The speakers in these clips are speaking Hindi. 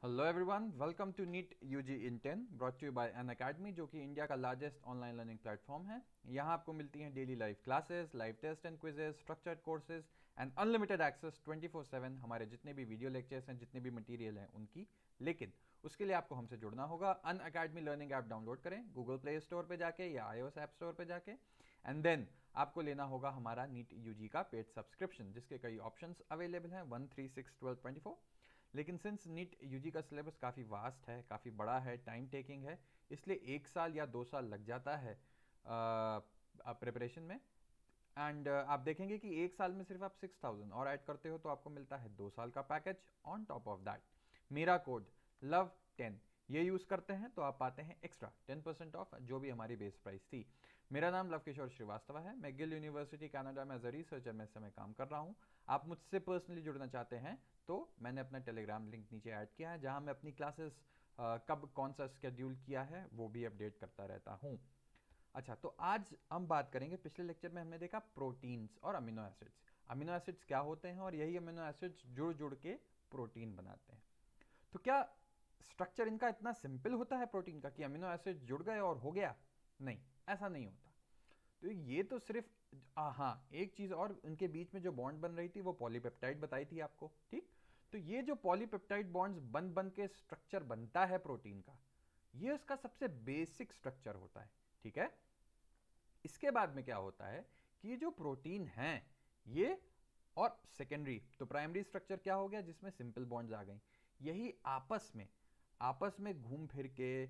Hello everyone, welcome to NEET UG in 10 brought to you by Unacademy, जो कि इंडिया का लार्जेस्ट ऑनलाइन लर्निंग प्लेटफॉर्म है। यहाँ आपको मिलती हैं daily live classes, live test and quizzes, structured courses and unlimited access 24/7 हमारे जितने भी वीडियो लेक्चर्स हैं, जितने भी मटेरियल हैं उनकी। लेकिन उसके लिए आपको हमसे जुड़ना होगा। अन अकेडमी लर्निंग ऐप डाउनलोड करें गूगल प्ले स्टोर पे जाके या iOS ऐप स्टोर पे जाके, एंड देन आपको लेना होगा हमारा नीट यूजी का पेड सब्सक्रिप्शन, जिसके कई ऑप्शंस अवेलेबल हैं 1, 3, 6, 12, 24। लेकिन सिंस नीट यूजी का सिलेबस काफ़ी वास्ट है, काफ़ी बड़ा है, टाइम टेकिंग है, इसलिए 1 साल या 2 साल लग जाता है प्रिपरेशन में। एंड आप देखेंगे कि 1 साल में सिर्फ आप 6,000 और ऐड करते हो तो आपको मिलता है 2 साल का package. On top of that मेरा कोड LOVE10 ये यूज़ करते हैं तो आप पाते हैं एक्स्ट्रा 10% ऑफ जो भी हमारी बेस प्राइस थी। मेरा नाम लव किशोर श्रीवास्तव है। मैं गिल यूनिवर्सिटी कनाडा में एज अ रिसर्चर में इस समय काम कर रहा हूँ। आप मुझसे पर्सनली जुड़ना चाहते हैं तो मैंने अपना टेलीग्राम लिंक नीचे ऐड किया है, जहाँ मैं अपनी क्लासेस कब कौन सा स्केड्यूल किया है वो भी अपडेट करता रहता हूँ। अच्छा, तो आज हम बात करेंगे, पिछले लेक्चर में हमने देखा प्रोटीन्स और अमीनो एसिड्स। अमीनो एसिड्स क्या होते हैं और यही अमीनो एसिड्स जुड़ जुड़ के प्रोटीन बनाते हैं। तो क्या स्ट्रक्चर इनका इतना सिंपल होता है प्रोटीन का कि अमीनो एसिड जुड़ गए और हो गया? नहीं, ऐसा नहीं होता। तो ये तो सिर्फ हाँ, एक चीज और, इनके बीच में जो बॉन्ड बन रही थी वो पॉलीपेप्टाइड बताई थी आपको, ठीक। तो ये जो पॉलीपेप्टाइड बॉन्ड्स बन बन के स्ट्रक्चर बनता है प्रोटीन का, ये उसका सबसे बेसिक स्ट्रक्चर होता है, ठीक है। इसके बाद में क्या होता है कि ये जो प्रोटीन हैं ये, और सेकेंडरी तो प्राइमरी स्ट्रक्चर क्या हो गया जिसमें सिंपल बॉन्ड्स आ गई, यही आपस में घूम फिर के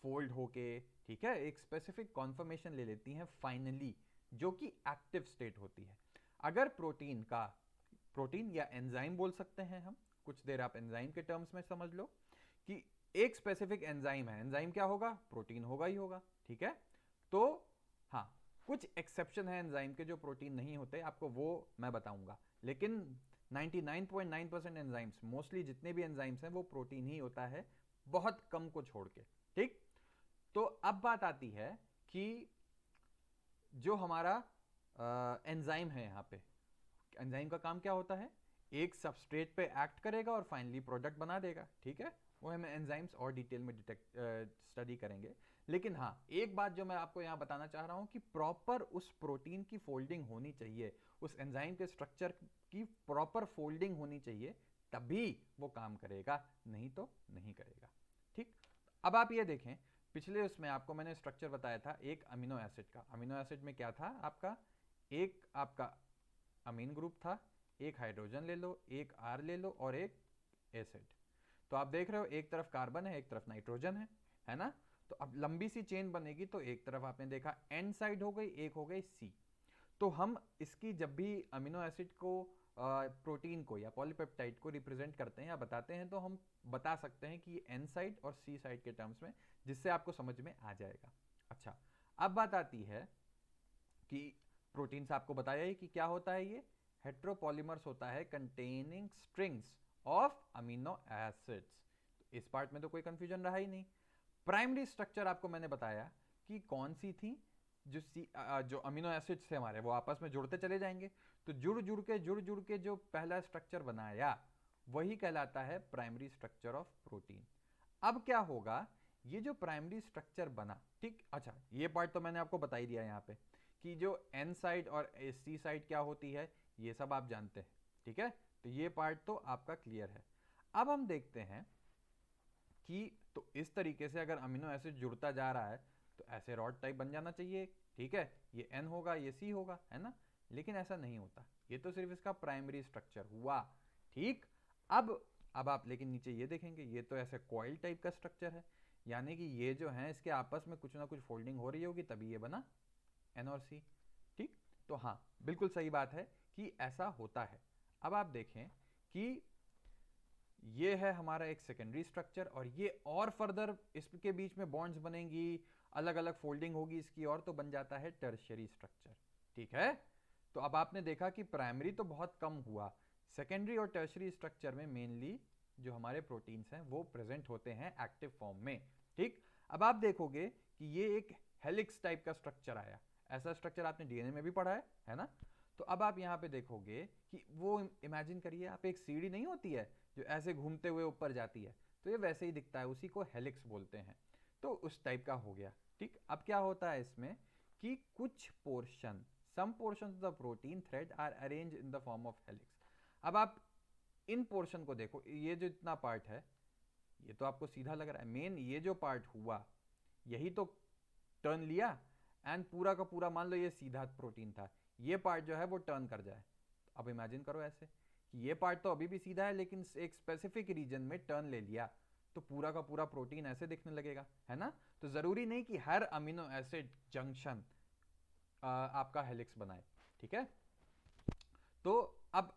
फोल्ड होके, ठीक है, एक स्पेसिफिक कॉन्फर्मेशन ले लेती हैं फाइनली, जो कि एक्टिव स्टेट होती है। अगर प्रोटीन या एंजाइम बोल सकते हैं हम, कुछ देर आप एंजाइम के टर्म्स में समझ लो कि एक स्पेसिफिक एंजाइम है, एंजाइम क्या होगा? प्रोटीन होगा ही होगा, ठीक है। तो हाँ, कुछ एक्सेप्शन है एंजाइम के जो प्रोटीन नहीं होते, आपको वो मैं बताऊंगा। लेकिन 99.9% एंजाइम्स, मोस्टली जितने भी एंजाइम्स हैं वो प्रोटीन ही होता है, बहुत कम को छोड़ के, ठीक। तो अब बात आती है कि जो हमारा एंजाइम है, यहाँ पे एंजाइम का काम क्या होता है? एक सबस्ट्रेट पे एक्ट करेगा और फाइनली प्रोडक्ट बना देगा, ठीक है। वो हम एंजाइम्स और डिटेल में डिटेक्ट स्टडी करेंगे। लेकिन हाँ, एक बात जो मैं आपको यहाँ बताना चाह रहा हूँ कि प्रॉपर उस प्रोटीन की फोल्डिंग होनी चाहिए, उस एंजाइम के स्ट्रक्चर की प्रॉपर फोल्डिंग होनी चाहिए, तभी वो काम करेगा, नहीं तो नहीं करेगा, ठीक। अब आप ये देखें, पिछले उसमें आपको मैंने स्ट्रक्चर बताया था एक अमीनो एसिड का। अमीनो एसिड में क्या था आपका? एक आपका अमीन ग्रुप था, एक हाइड्रोजन ले लो, एक आर ले लो और एक एसिड। तो आप देख रहे हो एक तरफ कार्बन है, एक तरफ नाइट्रोजन है ना। तो अब लंबी सी चेन बनेगी, तो एक तरफ आपने देखा एन साइड हो गई, एक हो गई सी। तो हम इसकी जब भी अमीनो एसिड को, प्रोटीन को या पॉलीपेप्टाइड को रिप्रेजेंट करते हैं या बताते हैं, तो हम बता सकते हैं कि एन साइड और सी साइड के टर्म्स में, जिससे आपको समझ में आ जाएगा। अच्छा, अब बात आती है कि प्रोटीन से आपको बताया ही कि क्या होता है, ये हेट्रोपॉलीमर्स होता है containing strings of amino acids. तो इस पार्ट में तो कोई कंफ्यूजन रहा ही नहीं। प्राइमरी स्ट्रक्चर आपको मैंने बताया कि कौन सी थी, जो अमीनो एसिड्स थे हमारे, वो आपस में जुड़ते चले जाएंगे। तो जुड़ जुड़ के जो पहला स्ट्रक्चर बनाया वही कहलाता है प्राइमरी स्ट्रक्चर ऑफ प्रोटीन। अब क्या होगा, ये जो प्राइमरी स्ट्रक्चर बना, ठीक। अच्छा, ये पार्ट तो मैंने आपको बता ही दिया यहाँ पे कि जो एन साइड और सी साइड क्या होती है, ये सब आप जानते हैं, ठीक है। तो ये पार्ट तो आपका क्लियर है। अब हम देखते हैं कि तो इस तरीके से अगर अमीनो एसिड जुड़ता जा रहा है तो ऐसे रॉड टाइप बन जाना चाहिए, ठीक है। ये एन होगा, ये सी होगा, है ना। लेकिन ऐसा नहीं होता, ये तो सिर्फ इसका प्राइमरी स्ट्रक्चर हुआ, ठीक। अब आप लेकिन नीचे ये देखेंगे, ये तो ऐसे कॉइल टाइप का स्ट्रक्चर है, यानी कि ये जो है इसके आपस में कुछ ना कुछ फोल्डिंग हो रही होगी, तभी ये बना एन और सी, ठीक। तो हाँ, बिल्कुल सही बात है कि ऐसा होता है। अब आप देखें कि ये है हमारा एक सेकेंडरी स्ट्रक्चर, और ये और फर्दर इसके बीच में बॉन्ड्स बनेंगी, अलग अलग फोल्डिंग होगी इसकी, और तो बन जाता है टर्शियरी स्ट्रक्चर, ठीक है। तो अब आपने देखा कि प्राइमरी तो बहुत कम हुआ, सेकेंडरी और टर्शियरी स्ट्रक्चर में मेनली जो हमारे प्रोटीन्स हैं वो प्रेजेंट होते हैं एक्टिव फॉर्म में, ठीक। अब आप देखोगे कि ये एक हेलिक्स टाइप का स्ट्रक्चर आया। ऐसा स्ट्रक्चर आपने डीएनए में भी पढ़ा है ना। तो अब आप यहाँ पे देखोगे कि वो इमेजिन करिए आप, एक सीढ़ी नहीं होती है जो ऐसे घूमते हुए ऊपर जाती है, तो ये वैसे ही दिखता है, उसी को हेलिक्स बोलते हैं। तो उस टाइप का हो गया। ठीक, अब क्या होता है इसमें कि कुछ portion, some portion of the protein thread are arrange in the form of helix. अब आप इन पोर्शन को देखो, ये जो इतना पार्ट है ये तो आपको सीधा लग रहा है, मेन ये जो पार्ट हुआ यही तो टर्न लिया, एंड पूरा का पूरा मान लो ये सीधा प्रोटीन था, ये पार्ट जो है वो टर्न कर जाए। अब इमेजिन करो ऐसे कि ये पार्ट तो अभी भी सीधा है लेकिन एक स्पेसिफिक रीजन में टर्न ले लिया, तो पूरा का पूरा प्रोटीन ऐसे दिखने लगेगा, है ना। तो जरूरी नहीं कि हर अमीनो एसिड जंक्शन आपका हेलिक्स बनाए, ठीक है। तो अब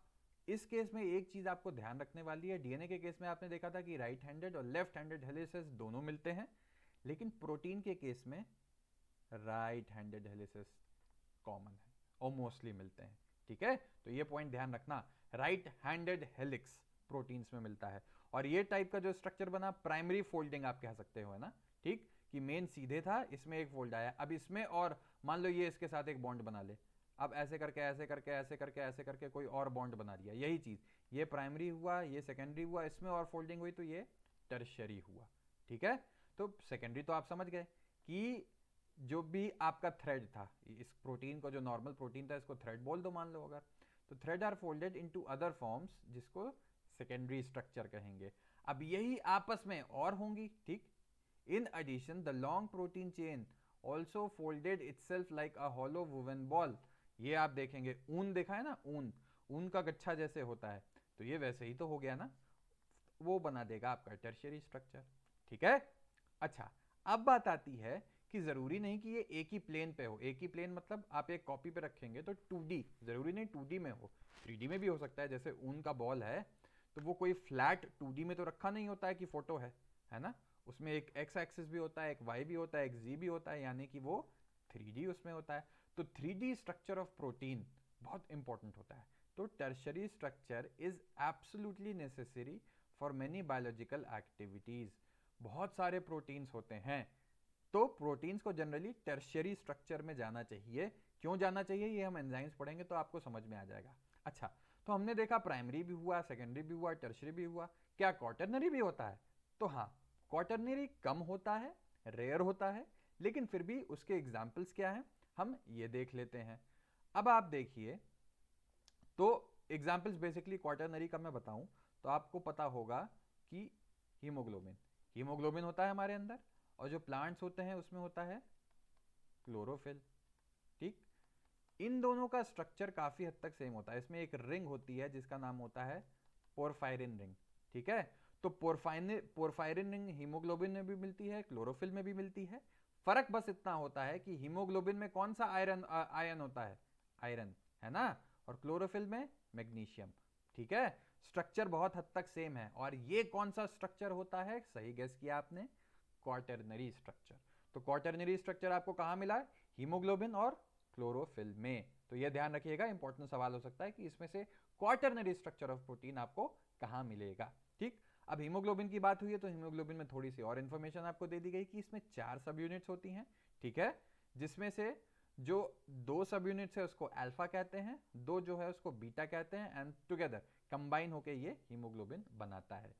इस केस में एक चीज आपको ध्यान रखने वाली है, डीएनए के केस में आपने देखा था कि राइट हैंडेड और लेफ्ट हैंडेड हेलिसेस दोनों मिलते हैं, लेकिन प्रोटीन के केस में राइट हैंडेड हेलिसेस कॉमन है और मोस्टली मिलते हैं, ठीक है। तो ये पॉइंट ध्यान रखना, राइट हैंडेड हेलिक्स प्रोटीन्स में मिलता है। और ये टाइप का जो स्ट्रक्चर बना प्राइमरी फोल्डिंग आप कह सकते हो, है ना, ठीक, कि मेन सीधे था, इसमें एक फोल्ड आया, अब इसमें और मान लो ये इसके साथ एक बॉन्ड बना ले, अब ऐसे करके ऐसे करके ऐसे करके ऐसे करके कोई और बॉन्ड बना दिया, यही चीज, ये प्राइमरी हुआ, ये सेकेंडरी हुआ, इसमें और फोल्डिंग हुई तो ये टर्शियरी हुआ, ठीक है। तो सेकेंडरी तो आप समझ गए कि जो भी आपका थ्रेड था, इस प्रोटीन को जो नॉर्मल प्रोटीन था इसको थ्रेड बोल दो मान लो अगर, तो thread are folded into other forms जिसको सेकेंडरी स्ट्रक्चर कहेंगे। अब यही आपस में और होंगी, ठीक। In addition the long protein chain also folded itself like a hollow woven ball. ये आप देखेंगे ऊन देखा है ना, ऊन, ऊन का गच्छा जैसे होता है, तो ये वैसे ही तो हो गया ना, वो बना देगा आपका टर्शियरी स्ट्रक्चर, ठीक है। अच्छा, अब बात आती है कि जरूरी नहीं कि ये एक ही प्लेन पे हो, एक ही प्लेन मतलब आप एक कॉपी पे रखेंगे तो 2D, जरूरी नहीं 2D में हो, 3D में भी हो सकता है। जैसे ऊन का बॉल है तो वो कोई फ्लैट 2D में तो रखा नहीं होता है कि फोटो है ना, उसमें एक एक्स एक्सिस भी होता है, एक वाई भी होता है, एक जी भी होता है, यानी कि वो 3D उसमें होता है। तो 3D स्ट्रक्चर ऑफ प्रोटीन बहुत इंपॉर्टेंट होता है। तो tertiary structure is absolutely necessary for many biological activities. बहुत सारे प्रोटीन्स होते हैं, तो प्रोटीन्स को जनरली टर्शियरी स्ट्रक्चर में जाना चाहिए। क्यों जाना चाहिए ये हम एंजाइम्स पढ़ेंगे तो आपको समझ में आ जाएगा। अच्छा, तो हमने देखा प्राइमरी भी हुआ, सेकेंडरी भी हुआ, टर्शियरी भी हुआ, क्या क्वाटरनरी भी होता है? तो हाँ, क्वाटरनरी कम होता है, रेयर होता है, लेकिन फिर भी उसके एग्जाम्पल्स क्या हैं हम ये देख लेते हैं। अब आप देखिए, तो एग्जाम्पल्स बेसिकली क्वाटरनरी का मैं बताऊं तो आपको पता होगा कि हीमोग्लोबिन, हीमोग्लोबिन होता है हमारे अंदर, और जो प्लांट्स होते हैं उसमें होता है क्लोरोफिल, ठीक। इन दोनों का स्ट्रक्चर काफी हद तक सेम होता है। इसमें एक रिंग होती है जिसका नाम होता है पोरफायरिन रिंग, ठीक है। तो पोरफायरिन रिंग हीमोग्लोबिन में भी मिलती है, क्लोरोफिल में भी मिलती है। फर्क बस इतना होता है कि हीमोग्लोबिन में कौन सा आयरन होता है, आयरन, है ना, और क्लोरोफिल में मैग्नीशियम, ठीक है। स्ट्रक्चर बहुत हद तक सेम है। और ये कौन सा स्ट्रक्चर होता है, सही गेस किया आपने, क्वाटरनरी स्ट्रक्चर। तो क्वाटरनरी स्ट्रक्चर आपको कहां मिला है, हीमोग्लोबिन और क्लोरोफिल में। तो यह ध्यान रखिएगा, इंपॉर्टेंट सवाल हो सकता है कि इसमें से क्वाटरनरी स्ट्रक्चर ऑफ प्रोटीन आपको कहां मिलेगा, ठीक। अब हीमोग्लोबिन की बात हुई है तो हीमोग्लोबिन में थोड़ी सी और इंफॉर्मेशन आपको दे दी गई कि इसमें 4 सब यूनिट्स होती हैं, ठीक है, जिसमें से जो 2 सब यूनिट्स है उसको अल्फा कहते हैं, 2 जो है उसको बीटा कहते हैं, एंड टुगेदर कंबाइन होकर ये हीमोग्लोबिन बनाता है।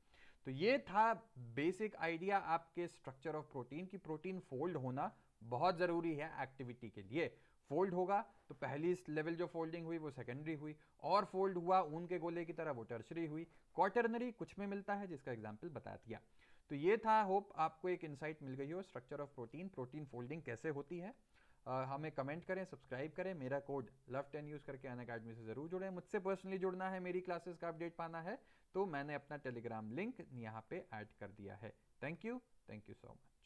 तो ये था बेसिक आइडिया आपके स्ट्रक्चर ऑफ प्रोटीन की। प्रोटीन फोल्ड होना बहुत जरूरी है एक्टिविटी के लिए। फोल्ड होगा तो पहली लेवल जो फोल्डिंग हुई वो सेकेंडरी हुई, और फोल्ड हुआ ऊन के गोले की तरह वो टर्शरी हुई, क्वाटरनरी कुछ में मिलता है जिसका एग्जांपल बता दिया। तो ये था, होप आपको एक इंसाइट मिल गई हो structure of protein, protein folding कैसे होती है। हमें कमेंट करें, सब्सक्राइब करें, मेरा कोड LOVE10 यूज करके अनअकैडमी से जरूर जुड़ें। मुझसे पर्सनली जुड़ना है, मेरी क्लासेस का अपडेट पाना है, तो मैंने अपना टेलीग्राम लिंक यहाँ पे ऐड कर दिया है। Thank you so much.